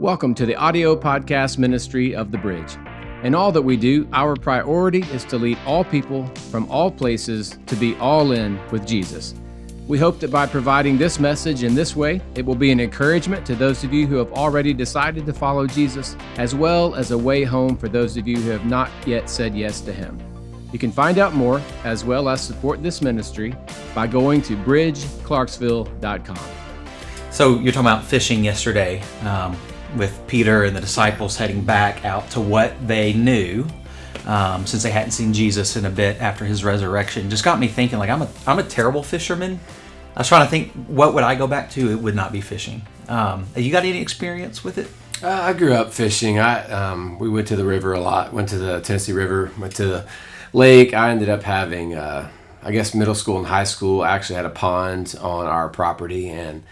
Welcome to the audio podcast ministry of The Bridge. In all that we do, our priority is to lead all people from all places to be all in with Jesus. We hope that by providing this message in this way, it will be an encouragement to those of you who have already decided to follow Jesus, as well as a way home for those of you who have not yet said yes to Him. You can find out more, as well as support this ministry, by going to bridgeclarksville.com. So you're talking about fishing yesterday with Peter and the disciples heading back out to what they knew since they hadn't seen Jesus in a bit after His resurrection. Just got me thinking, like, I'm a terrible fisherman. I was trying to think, what would I go back to? It would not be fishing. You got any experience with it? I grew up fishing. We went to the river a lot. Went to the Tennessee River. Went to the lake. I ended up having, middle school and high school. I actually had a pond on our property, and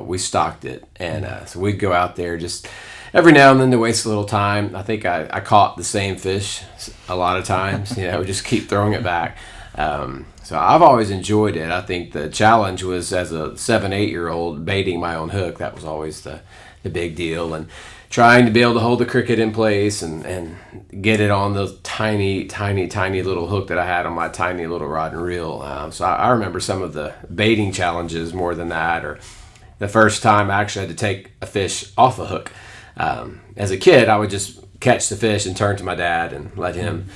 we stocked it. And so we'd go out there just every now and then to waste a little time. I think I caught the same fish a lot of times. Just keep throwing it back. So I've always enjoyed it. I think the challenge was, as a 7-8-year-old, baiting my own hook. That was always the big deal, and trying to be able to hold the cricket in place and get it on the tiny little hook that I had on my tiny little rod and reel. So I remember some of the baiting challenges more than that, or the first time I actually had to take a fish off a hook. As a kid, I would just catch the fish and turn to my dad and let him.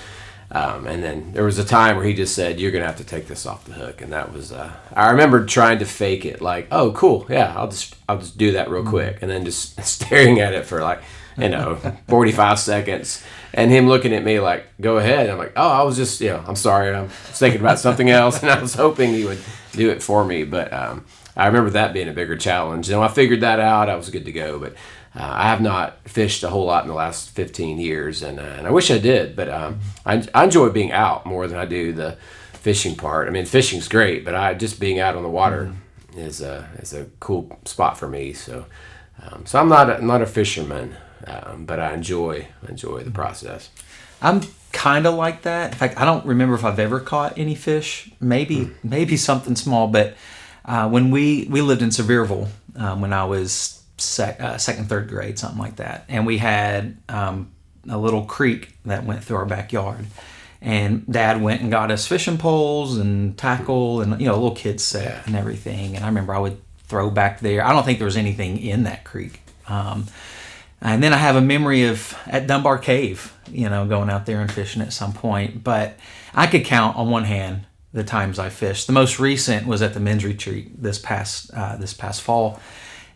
And then there was a time where he just said, "You're going to have to take this off the hook." And that was, I remember trying to fake it, like, "Oh, cool. Yeah, I'll just do that real quick." And then just staring at it for 45 seconds, and him looking at me like, "Go ahead." And I'm like, "Oh, I was just, I'm sorry. I was thinking about something else." And I was hoping he would do it for me. But, I remember that being a bigger challenge. And when I figured that out, I was good to go. But I have not fished a whole lot in the last 15 years, and I wish I did. But I enjoy being out more than I do the fishing part. I mean, fishing's great, but just being out on the water is a cool spot for me. So I'm not a fisherman, but I enjoy the process. I'm kind of like that. In fact, I don't remember if I've ever caught any fish. Maybe something small. But when we lived in Sevierville when I was second, third grade, something like that. And we had a little creek that went through our backyard. And Dad went and got us fishing poles and tackle and, a little kid set and everything. And I remember I would throw back there. I don't think there was anything in that creek. And then I have a memory of at Dunbar Cave, going out there and fishing at some point. But I could count on one hand the times I fished. The most recent was at the men's retreat this past fall.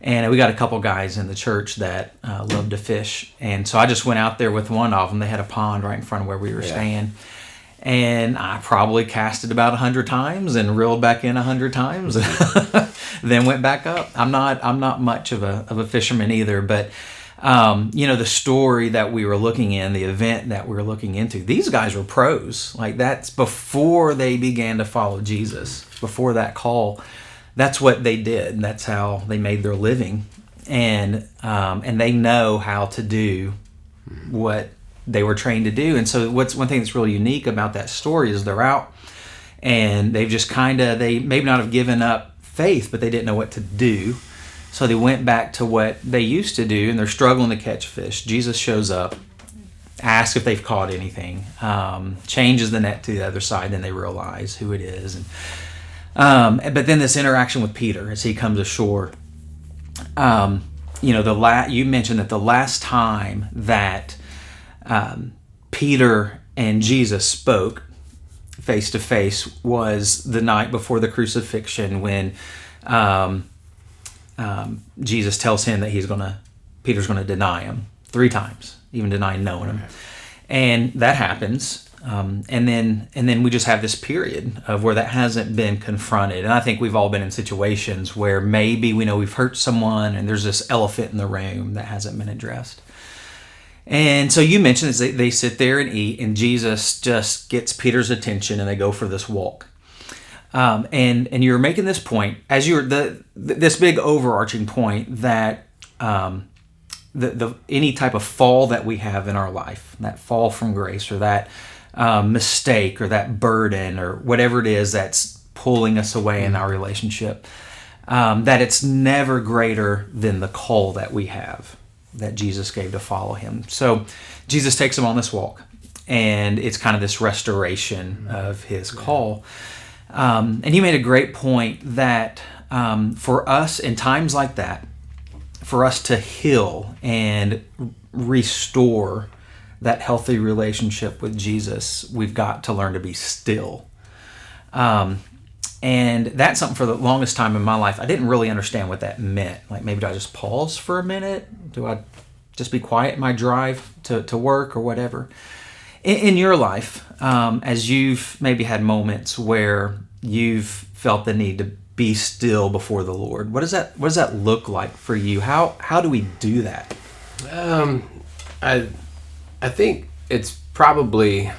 And we got a couple guys in the church that love to fish. And so I just went out there with one of them. They had a pond right in front of where we were staying. And I probably cast it about 100 times and reeled back in 100 times. Then went back up. I'm not much of a fisherman either. But, the story that we were looking in, the event that we were looking into, these guys were pros. Like, that's before they began to follow Jesus, before that call. That's what they did, and that's how they made their living, and they know how to do what they were trained to do. And so, what's one thing that's really unique about that story is they're out, and they've just they maybe not have given up faith, but they didn't know what to do, so they went back to what they used to do, and they're struggling to catch fish. Jesus shows up, asks if they've caught anything, changes the net to the other side, then they realize who it is, and. But then this interaction with Peter as he comes ashore, you mentioned that the last time that Peter and Jesus spoke face to face was the night before the crucifixion, when Jesus tells him that Peter's gonna deny him 3 times, even denying knowing him, and that happens. And then we just have this period of where that hasn't been confronted. And I think we've all been in situations where maybe we know we've hurt someone and there's this elephant in the room that hasn't been addressed. And so you mentioned they sit there and eat, and Jesus just gets Peter's attention and they go for this walk. And you're making this point, as this big overarching point that any type of fall that we have in our life, that fall from grace, or that mistake, or that burden, or whatever it is that's pulling us away in our relationship, that it's never greater than the call that we have that Jesus gave to follow him. So Jesus takes him on this walk, and it's kind of this restoration of his call. And you made a great point that for us in times like that, for us to heal and restore that healthy relationship with Jesus, we've got to learn to be still. And that's something for the longest time in my life, I didn't really understand what that meant. Like, maybe do I just pause for a minute? Do I just be quiet in my drive to work or whatever? In your life, as you've maybe had moments where you've felt the need to be still before the Lord, what does that look like for you? How do we do that? I think it's probably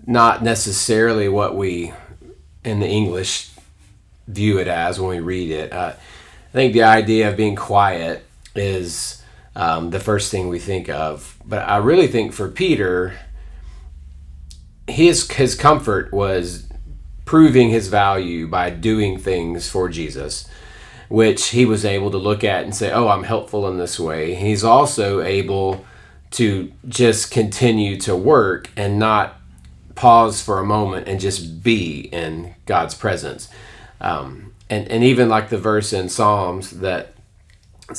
not necessarily what we in the English view it as when we read it. I think the idea of being quiet is the first thing we think of. But I really think for Peter, his comfort was proving his value by doing things for Jesus, which he was able to look at and say, oh, I'm helpful in this way. He's also able to just continue to work and not pause for a moment and just be in God's presence. And even like the verse in Psalms that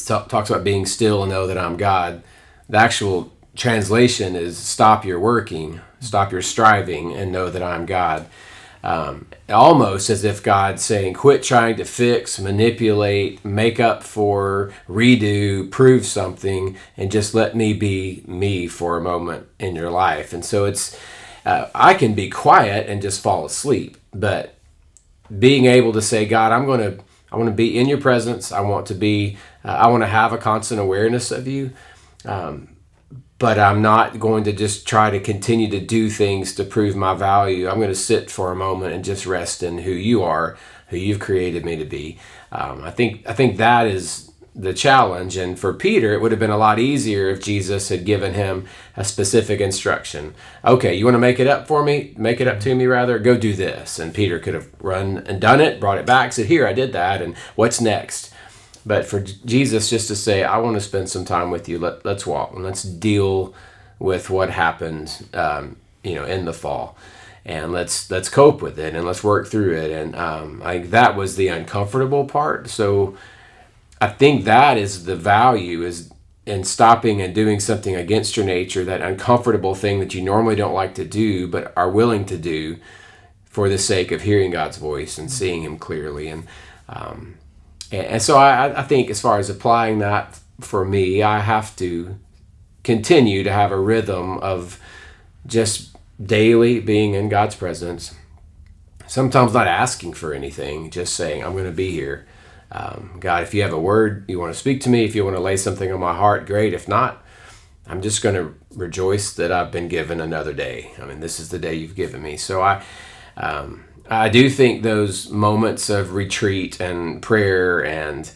talks about being still and know that I'm God, the actual translation is stop your working, stop your striving, and know that I'm God. Almost as if God's saying, quit trying to fix, manipulate, make up for, redo, prove something, and just let me be me for a moment in your life. And so it's, I can be quiet and just fall asleep, but being able to say, God, I want to be in your presence. I want to have a constant awareness of you. But I'm not going to just try to continue to do things to prove my value. I'm going to sit for a moment and just rest in who you are, who you've created me to be. I think that is the challenge. And for Peter, it would have been a lot easier if Jesus had given him a specific instruction. Okay, you want to make it up for me? Make it up to me, rather. Go do this. And Peter could have run and done it, brought it back, said, here, I did that, and what's next? But for Jesus just to say, I want to spend some time with you, let's walk, and let's deal with what happened in the fall. And let's cope with it, and let's work through it. And that was the uncomfortable part. So I think that is the value, is in stopping and doing something against your nature, that uncomfortable thing that you normally don't like to do, but are willing to do for the sake of hearing God's voice and seeing him clearly. And so I think as far as applying that for me, I have to continue to have a rhythm of just daily being in God's presence. Sometimes not asking for anything, just saying, I'm going to be here. God, if you have a word you want to speak to me, if you want to lay something on my heart, great. If not, I'm just going to rejoice that I've been given another day. I mean, this is the day you've given me. So I do think those moments of retreat and prayer and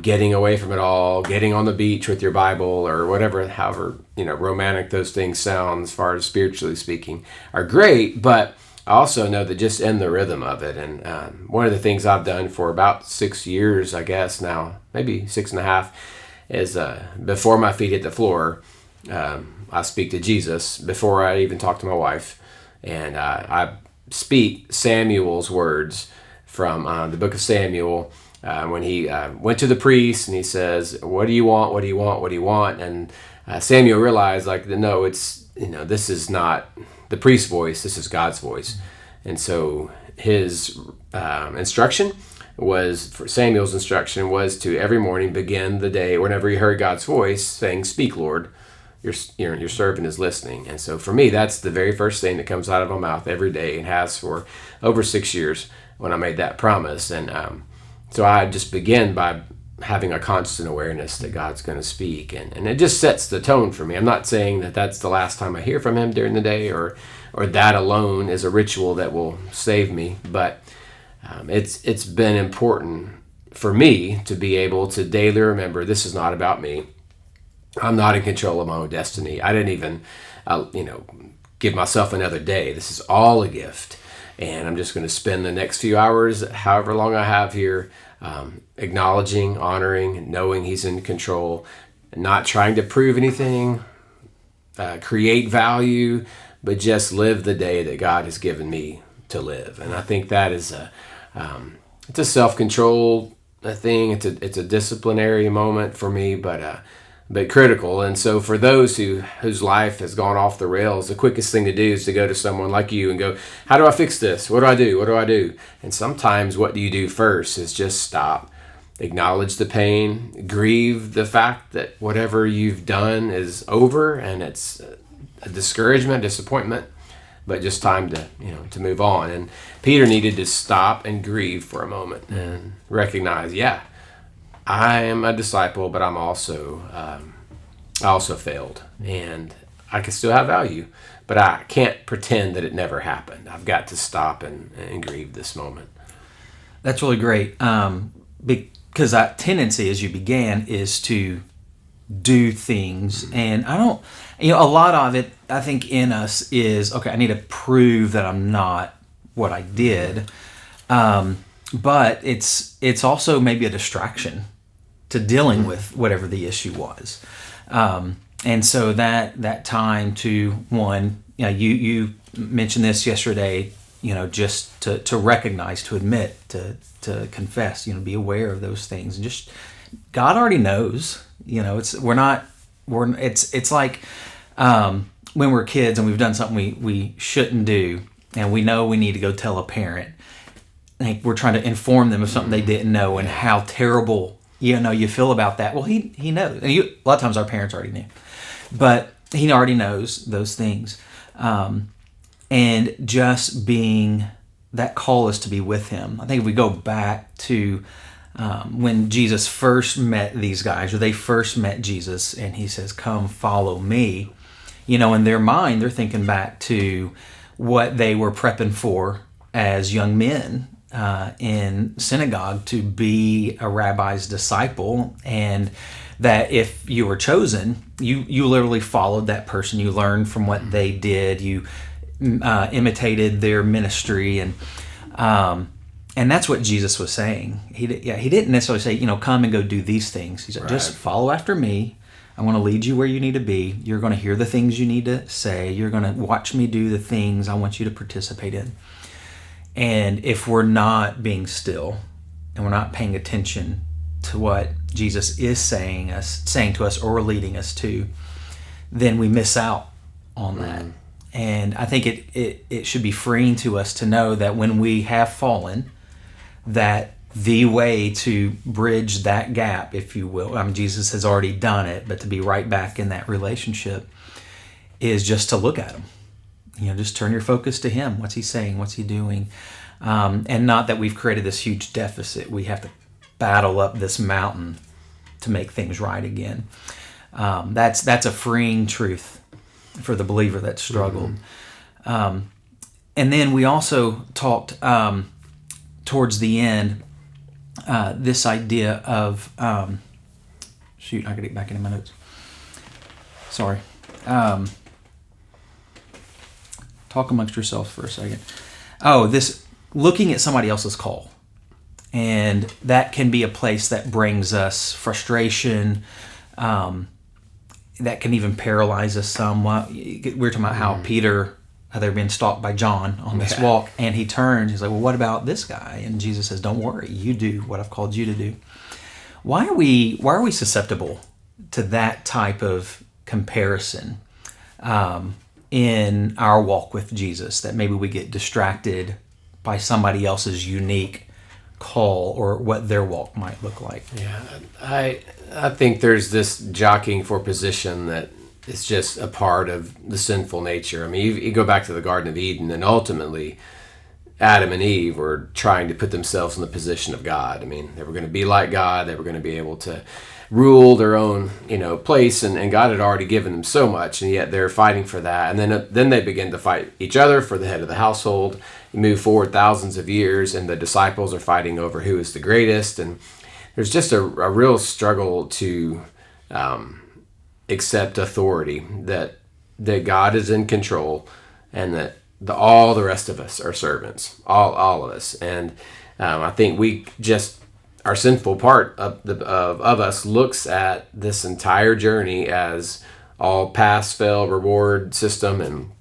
getting away from it all, getting on the beach with your Bible or whatever, however romantic those things sound as far as spiritually speaking, are great. But I also know that just in the rhythm of it, and one of the things I've done for about 6 years, I guess now, maybe 6.5, is before my feet hit the floor, I speak to Jesus before I even talk to my wife, and I speak Samuel's words from the book of Samuel when he went to the priest and he says, what do you want, what do you want, what do you want? And Samuel realized, no, it's, this is not the priest's voice, this is God's voice. And so his instruction was, for Samuel's instruction was to every morning begin the day, whenever he heard God's voice, saying, speak, Lord, your servant is listening. And so for me, that's the very first thing that comes out of my mouth every day, and has for over 6 years when I made that promise. And so I just begin by having a constant awareness that God's going to speak, and it just sets the tone for me. I'm not saying that that's the last time I hear from him during the day, or that alone is a ritual that will save me, but it's been important for me to be able to daily remember, this is not about me. I'm not in control of my own destiny. I didn't even give myself another day. This is all a gift, and I'm just going to spend the next few hours, however long I have here, acknowledging, honoring, knowing he's in control, not trying to prove anything, create value, but just live the day that God has given me to live. And I think that is it's a self-control thing. It's a disciplinary moment for me, but critical. And so for those whose life has gone off the rails, the quickest thing to do is to go to someone like you and go, how do I fix this? What do I do? What do I do? And sometimes what do you do first is just stop, acknowledge the pain, grieve the fact that whatever you've done is over, and it's a discouragement, disappointment, but just time to move on. And Peter needed to stop and grieve for a moment and recognize, I am a disciple, but I also failed, and I can still have value, but I can't pretend that it never happened. I've got to stop and grieve this moment. That's really great, because that tendency, as you began, is to do things, and a lot of it, I think, in us is, okay, I need to prove that I'm not what I did, but it's also maybe a distraction to dealing with whatever the issue was. And so that time to, one, you mentioned this yesterday, just to recognize, to admit, to confess, be aware of those things, and just, God already knows, it's like, when we're kids and we've done something we shouldn't do, and we know we need to go tell a parent, like we're trying to inform them of something they didn't know and how terrible you feel about that. Well, he knows. And a lot of times our parents already knew, but he already knows those things. And just being, that call is to be with him. I think if we go back to when Jesus first met these guys, or they first met Jesus, and he says, come follow me, in their mind, they're thinking back to what they were prepping for as young men in synagogue, to be a rabbi's disciple, and that if you were chosen, you literally followed that person. You learned from what they did. You imitated their ministry, and that's what Jesus was saying. He didn't necessarily say, come and go do these things. He said, just follow after me. I want to lead you where you need to be. You're going to hear the things you need to say. You're going to watch me do the things I want you to participate in. And if we're not being still, and we're not paying attention to what Jesus is saying to us or leading us to, then we miss out on that. And I think it should be freeing to us to know that when we have fallen, that the way to bridge that gap, if you will, Jesus has already done it, but to be right back in that relationship is just to look at him. Just turn your focus to him. What's he saying? What's he doing? And not that we've created this huge deficit. We have to battle up this mountain to make things right again. That's a freeing truth for the believer that struggled. And then we also talked towards the end this idea of I gotta get back into my notes. Sorry. Talk amongst yourselves for a second. This looking at somebody else's call. And that can be a place that brings us frustration, that can even paralyze us somewhat. We were talking about how Peter, how they're being stalked by John on this walk, and he turns, he's like, well, what about this guy? And Jesus says, don't worry, you do what I've called you to do. Why are we susceptible to that type of comparison in our walk with Jesus, that maybe we get distracted by somebody else's unique call or what their walk might look like? Yeah, I think there's this jockeying for position that is just a part of the sinful nature. I mean, you go back to the Garden of Eden, and ultimately Adam and Eve were trying to put themselves in the position of God. I mean, they were going to be like God. They were going to be able to rule their own, place, and God had already given them so much, and yet they're fighting for that. And then they begin to fight each other for the head of the household. You move forward thousands of years, and the disciples are fighting over who is the greatest. And there's just a real struggle to accept authority, that God is in control, and that all the rest of us are servants, all of us. And I think we just our sinful part of us looks at this entire journey as all pass, fail, reward system, and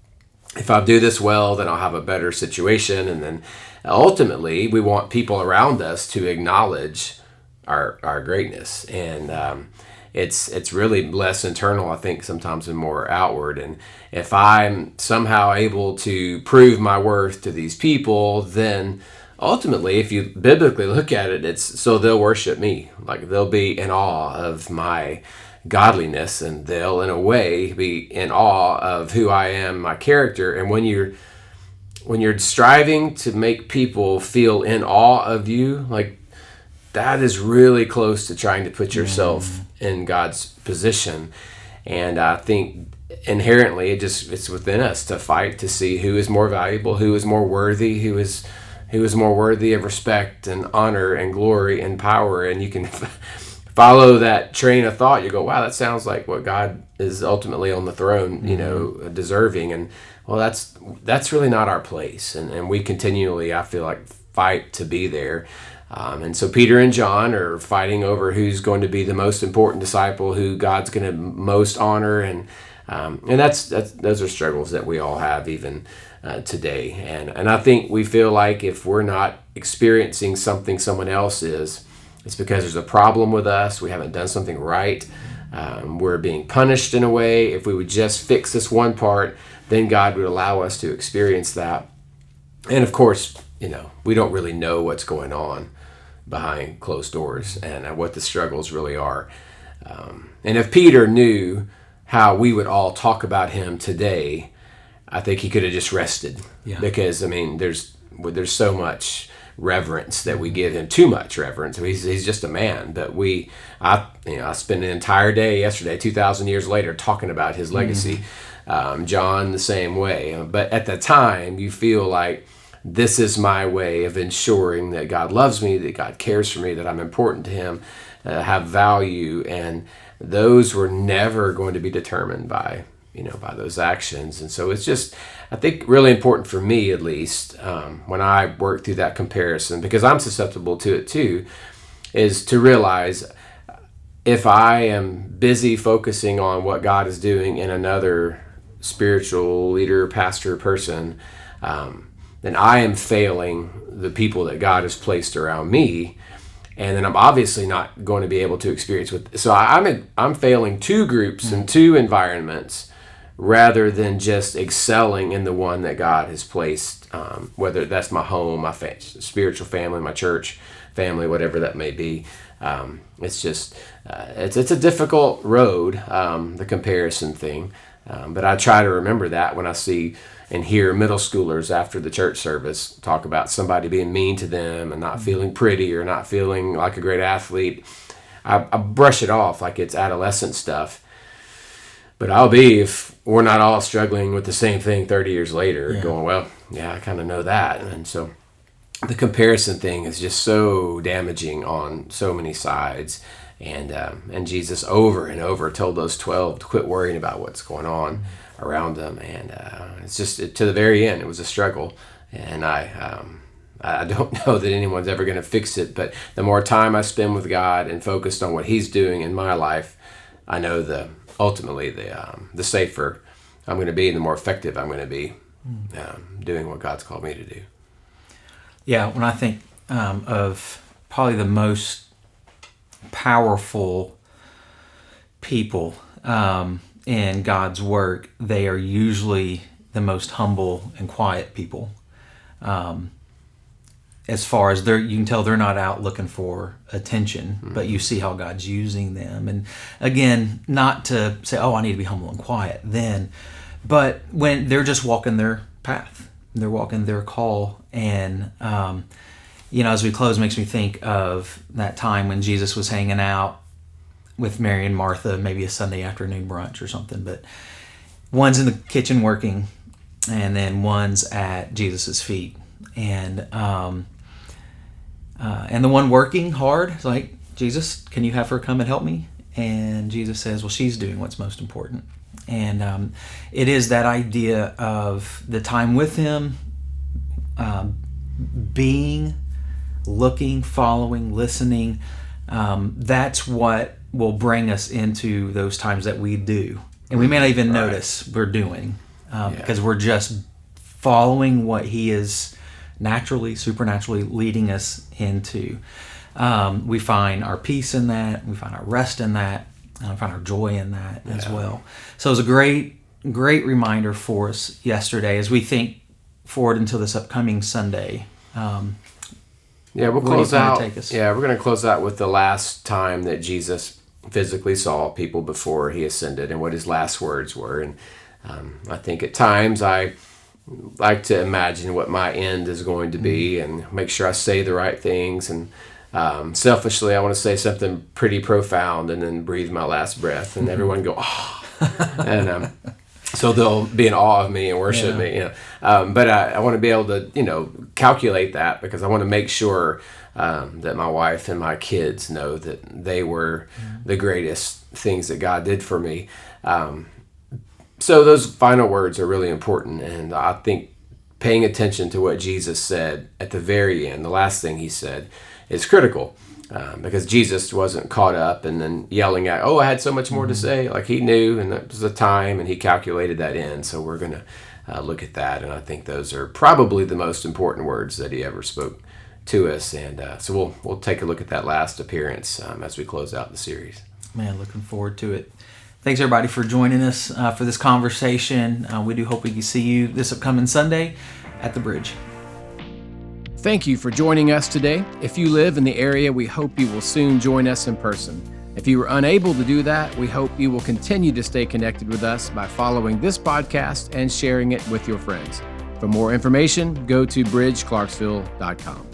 if I do this well, then I'll have a better situation. And then ultimately, we want people around us to acknowledge our greatness. And it's really less internal, I think, sometimes, and more outward. And if I'm somehow able to prove my worth to these people, then ultimately, if you biblically look at it, it's so they'll worship me. Like, they'll be in awe of my godliness, and they'll in a way be in awe of who I am, my character. And when you're striving to make people feel in awe of you, like, that is really close to trying to put yourself in God's position. And I think inherently it's within us to fight to see who is more valuable, who is more worthy, who is more worthy of respect and honor and glory and power. And you can follow that train of thought. You go, wow, that sounds like what God is ultimately on the throne, deserving. And well, that's really not our place. And we continually, I feel like, fight to be there. And so Peter and John are fighting over who's going to be the most important disciple, who God's going to most honor. And those are struggles that we all have even today. And I think we feel like if we're not experiencing something someone else is, it's because there's a problem with us. We haven't done something right. We're being punished in a way. If we would just fix this one part, then God would allow us to experience that. And of course, we don't really know what's going on behind closed doors and what the struggles really are. And if Peter knew how we would all talk about him today, I think he could have just rested. Yeah. Because, there's so much reverence that we give him, too much reverence. He's just a man. But I spent an entire day yesterday, 2,000 years later, talking about his legacy. John the same way. But at the time, you feel like, this is my way of ensuring that God loves me, that God cares for me, that I'm important to him, have value. And those were never going to be determined by those actions. And so it's just, I think, really important for me, at least, when I work through that comparison, because I'm susceptible to it too, is to realize if I am busy focusing on what God is doing in another spiritual leader, pastor, person, then I am failing the people that God has placed around me, and then I'm obviously not going to be able to experience with. So I'm failing two groups and two environments, rather than just excelling in the one that God has placed. Whether that's my home, my spiritual family, my church family, whatever that may be. It's just it's a difficult road, the comparison thing. But I try to remember that when I see and hear middle schoolers after the church service talk about somebody being mean to them and not feeling pretty or not feeling like a great athlete. I brush it off like it's adolescent stuff. But I'll be, if we're not all struggling with the same thing 30 years later, going, well, yeah, I kind of know that. And so the comparison thing is just so damaging on so many sides. And Jesus over and over told those 12 to quit worrying about what's going on around them. And it's just, to the very end, it was a struggle. And I don't know that anyone's ever going to fix it. But the more time I spend with God and focused on what he's doing in my life, I know ultimately the safer I'm going to be and the more effective I'm going to be doing what God's called me to do. Yeah, when I think of probably the most powerful people in God's work, they are usually the most humble and quiet people. As far as you can tell they're not out looking for attention, but you see how God's using them. And again, not to say, oh, I need to be humble and quiet then, but when they're just walking their path, they're walking their call. And, as we close, makes me think of that time when Jesus was hanging out with Mary and Martha, maybe a Sunday afternoon brunch or something, but one's in the kitchen working and then one's at Jesus's feet. And the one working hard is like, Jesus, can you have her come and help me? And Jesus says, well, she's doing what's most important. And it is that idea of the time with him, being looking, following, listening, that's what will bring us into those times that we do. And we may not even notice we're doing because we're just following what he is naturally, supernaturally leading us into. We find our peace in that. We find our rest in that. And we find our joy in that as well. So it was a great reminder for us yesterday as we think forward until this upcoming Sunday. We'll close out. We're going to close out with the last time that Jesus physically saw people before he ascended and what his last words were. And I think at times I like to imagine what my end is going to be and make sure I say the right things. And selfishly, I want to say something pretty profound and then breathe my last breath and everyone go, oh. And so they'll be in awe of me and worship me. But I want to be able to, calculate that because I want to make sure that my wife and my kids know that they were the greatest things that God did for me. So those final words are really important. And I think paying attention to what Jesus said at the very end, the last thing he said, is critical. Because Jesus wasn't caught up and then yelling at, I had so much more to say. Like he knew, and that was the time, and he calculated that in. So we're going to look at that. And I think those are probably the most important words that he ever spoke to us. And so we'll take a look at that last appearance as we close out the series. Man, looking forward to it. Thanks, everybody, for joining us for this conversation. We do hope we can see you this upcoming Sunday at the Bridge. Thank you for joining us today. If you live in the area, we hope you will soon join us in person. If you were unable to do that, we hope you will continue to stay connected with us by following this podcast and sharing it with your friends. For more information, go to bridgeclarksville.com.